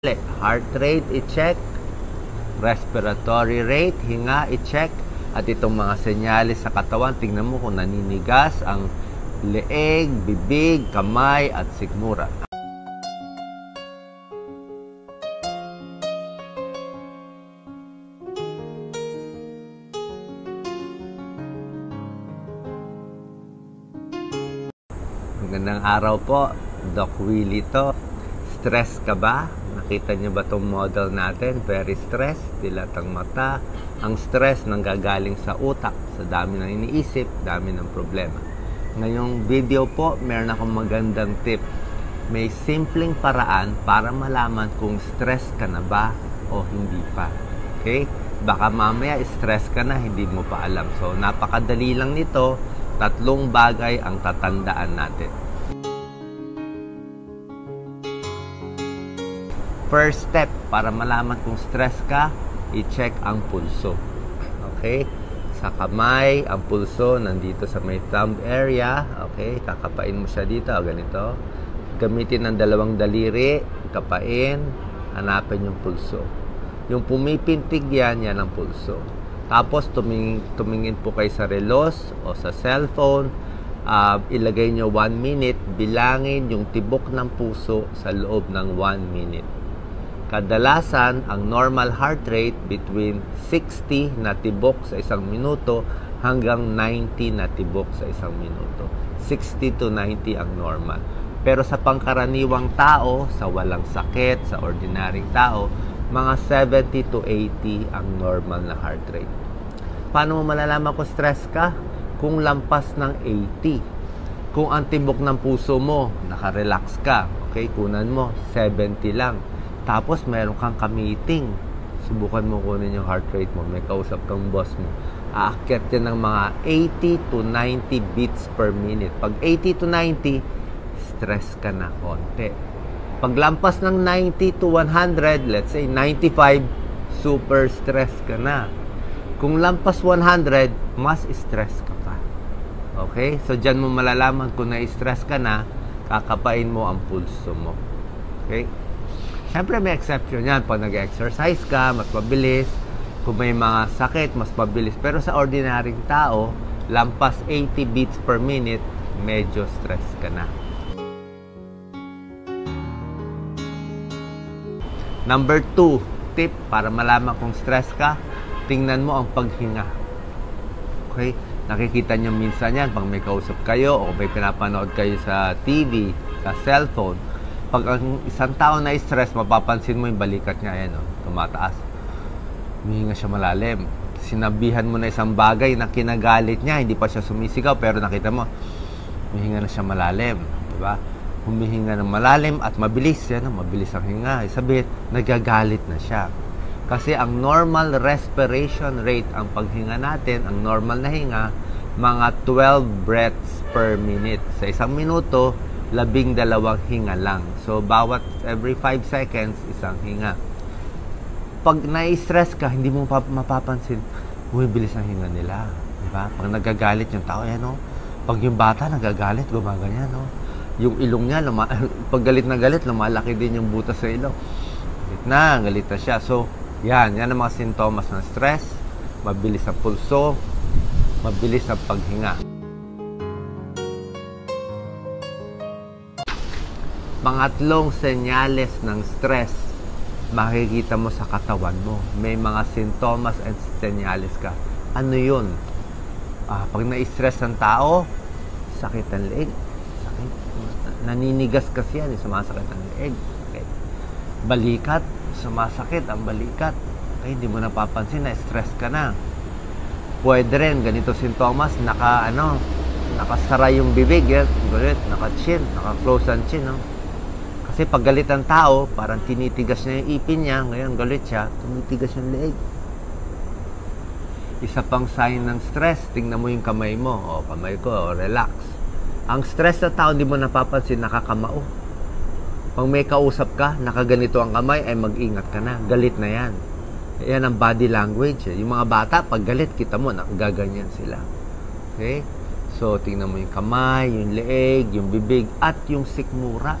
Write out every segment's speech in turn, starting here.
Heart rate, i-check. Respiratory rate, hinga, i-check. At itong mga senyalis sa katawan, tingnan mo kung naninigas ang leeg, bibig, kamay, at sikmura. Magandang araw po, Doc Willie to. Stress ka ba? Nakita niyo ba itong model natin? Very stressed, dilat ang mata. Ang stress nanggagaling sa utak, sa dami ng iniisip, dami ng problema. Ngayong video po, meron akong magandang tip. May simpleng paraan para malaman kung stress ka na ba o hindi pa. Okay? Baka mamaya stress ka na, hindi mo pa alam. So, napakadali lang nito. 3 bagay ang tatandaan natin. First step, para malaman kung stress ka, i-check ang pulso. Okay? Sa kamay, ang pulso nandito sa may thumb area. Okay? Kakapain mo siya dito, ganito. Gamitin ng 2 daliri, kapain, hanapin yung pulso. Yung pumipintig yan ang pulso. Tapos, tumingin po kayo sa relos o sa cellphone. Ilagay nyo 1 minute, bilangin yung tibok ng puso sa loob ng 1 minute. Kadalasan, ang normal heart rate between 60 na tibok sa 1 minuto hanggang 90 na tibok sa 1 minuto. 60 to 90 ang normal. Pero sa pangkaraniwang tao, sa walang sakit, sa ordinaryong tao, mga 70 to 80 ang normal na heart rate. Paano mo malalaman kung stress ka? Kung lampas ng 80. Kung ang tibok ng puso mo, nakarelax ka, okay, kunan mo, 70 lang. Tapos, meron kang ka-meeting. Subukan mo kunin yung heart rate mo. May kausap kang boss mo. Aakyat yan ng mga 80 to 90 beats per minute. Pag 80 to 90, stress ka na konti. Pag lampas ng 90 to 100, let's say 95, super stress ka na. Kung lampas 100, mas stress ka pa. Okay? So, dyan mo malalaman kung na-stress ka na, kakapain mo ang pulso mo. Okay? Siyempre may exception yan. Pag nag-exercise ka, mas mabilis. Kung may mga sakit, mas mabilis. Pero sa ordinaryong tao, lampas 80 beats per minute, medyo stress ka na. Number 2, tip para malaman kung stress ka, tingnan mo ang paghinga. Okay? Nakikita nyo minsan yan pag may kausap kayo o may pinapanood kayo sa TV, sa cellphone. Pag ang isang tao na stress, mapapansin mo yung balikat niya, ayan, tumataas. Humihinga siya malalim. Sinabihan mo na isang bagay na kinagalit niya, hindi pa siya sumisigaw, pero nakita mo, humihinga na siya malalim. Diba? Humihinga ng malalim at mabilis. Yan, mabilis ang hinga. Sabihin, nagagalit na siya. Kasi ang normal respiration rate, ang paghinga natin, ang normal na hinga, mga 12 breaths per minute. Sa 1 minuto, 12 hinga lang. So, bawat every 5 seconds, isang hinga. Pag na-stress ka, hindi mo mapapansin, bumibilis ang hinga nila. Diba? Pag nagagalit yung tao, yan, no? Pag yung bata nagagalit, gumaganyan, no? Yung ilong niya, pag galit na galit, lumalaki din yung butas sa ilong. Galit na siya. So, yan ang mga sintomas ng stress. Mabilis ang pulso, mabilis ang paghinga. Pangatlong senyales ng stress, makikita mo sa katawan mo. May mga sintomas and senyales ka. Ano yun? Pag na-stress ang tao, sakit ang leeg. Sakit. Naninigas kasi yan, sumasakit ang leeg. Okay. Balikat, sumasakit ang balikat. Okay, hindi mo napapansin na stress ka na. Pwede rin, ganito sintomas, nakasara yung bibig, naka-chin, naka-close ang chin, no? Kasi pag galit ang tao, parang tinitigas niya yung ipin niya. Ngayon, galit siya, tumitigas yung leeg. Isa pang sign ng stress, tingnan mo yung kamay mo. O, kamay ko, relax. Ang stress na tao, hindi mo napapansin, nakakamao. Pag may kausap ka, nakaganito ang kamay, ay mag-ingat ka na. Galit na yan. Yan ang body language. Yung mga bata, pag galit, kita mo, nakaganyan sila. Okay? So, tingnan mo yung kamay, yung leeg, yung bibig, at yung sikmura.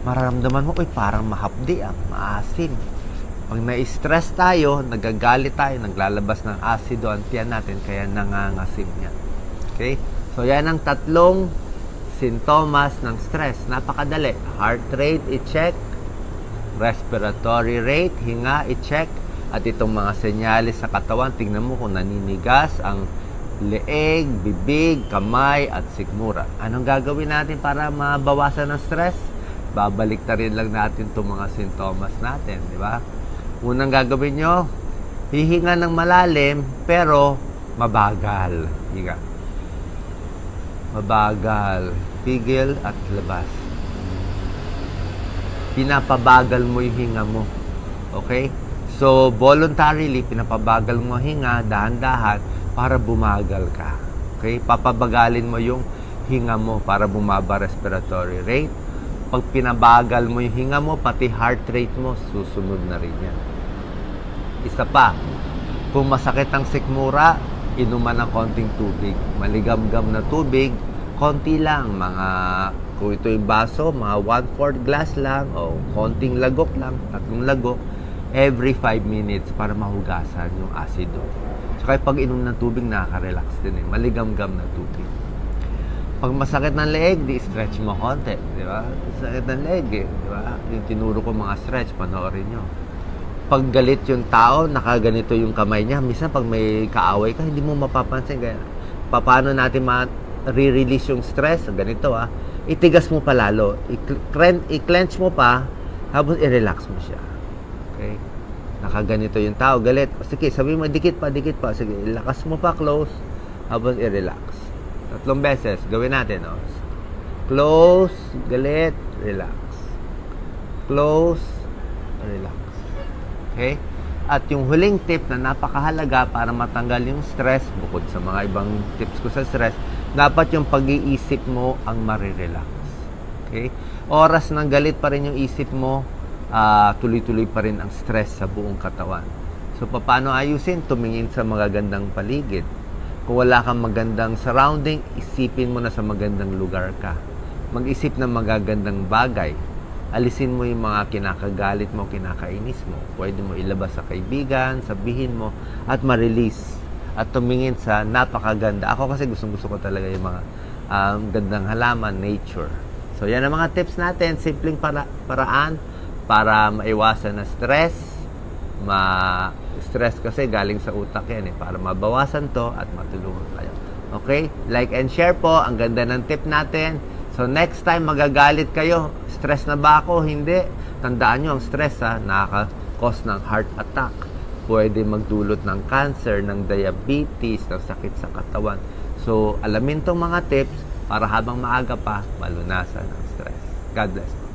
mararamdaman mo, uy, parang mahapdi, maasim. Pag na-stress tayo, nagagalit tayo, naglalabas ng asido ang tiyan natin, kaya nangangasim yan. Okay? So, yan ang tatlong sintomas ng stress. Napakadali. Heart rate, i-check. Respiratory rate, hinga, i-check. At itong mga senyalis sa katawan, tingnan mo kung naninigas ang leeg, bibig, kamay, at sikmura. Anong gagawin natin para mabawasan ng stress? Babalik na rin lang natin itong mga sintomas natin, di ba? Unang gagawin nyo, hihinga ng malalim, pero mabagal. Higa. Mabagal. Pigil at labas. Pinapabagal mo yung hinga mo. Okay? So, voluntarily, pinapabagal mo hinga, dahan-dahan, para bumagal ka. Okay? Papabagalin mo yung hinga mo para bumaba respiratory rate. Pag pinabagal mo yung hinga mo, pati heart rate mo, susunod na rin yan. Isa pa, kung masakit ang sikmura, inuman ng konting tubig. Maligam-gam na tubig, konti lang. Kung ito yung baso, mga 1/4 glass lang, o konting lagok lang, 3 lagok, every 5 minutes para mahugasan yung asido. Saka pag inom ng tubig, nakaka-relax din eh. Maligam-gam na tubig. Pag masakit ng leeg, di-stretch mo konti, di ba? Masakit ng leeg eh, di ba? Yung tinuro ko mga stretch, panoorin nyo. Pag galit yung tao, nakaganito yung kamay niya. Minsan pag may kaaway ka, hindi mo mapapansin. Kaya, paano natin ma-re-release yung stress? Ganito itigas mo pa lalo. I-clench mo pa, tapos i-relax mo siya. Okay? Nakaganito yung tao, galit. Sige, sabi mo, dikit pa. Sige, ilakas mo pa, close, tapos i-relax. 3 beses. Gawin natin, Close, galit, relax. Close, relax. Okay? At yung huling tip na napakahalaga para matanggal yung stress, bukod sa mga ibang tips ko sa stress, dapat yung pag-iisip mo ang marirelax. Okay? Oras ng galit pa rin yung isip mo, tuloy-tuloy pa rin ang stress sa buong katawan. So, paano ayusin? Tumingin sa magagandang paligid. Kung wala kang magandang surrounding, isipin mo na sa magandang lugar ka. Mag-isip ng magagandang bagay. Alisin mo yung mga kinakagalit mo, kinakainis mo. Pwede mo ilabas sa kaibigan, sabihin mo, at ma-release. At tumingin sa napakaganda. Ako kasi gusto ko talaga yung mga gandang halaman, nature. So, yan ang mga tips natin. Simpleng paraan para maiwasan na stress. Stress kasi galing sa utak yan para mabawasan to at matulungan kayo. Okay? Like and share po. Ang ganda ng tip natin. So next time magagalit kayo, stress na ba ako? Hindi. Tandaan nyo ang stress nakaka-cause ng heart attack. Pwede magdulot ng cancer, ng diabetes, ng sakit sa katawan. So alamin tong mga tips para habang maaga pa, malunasan ang stress. God bless.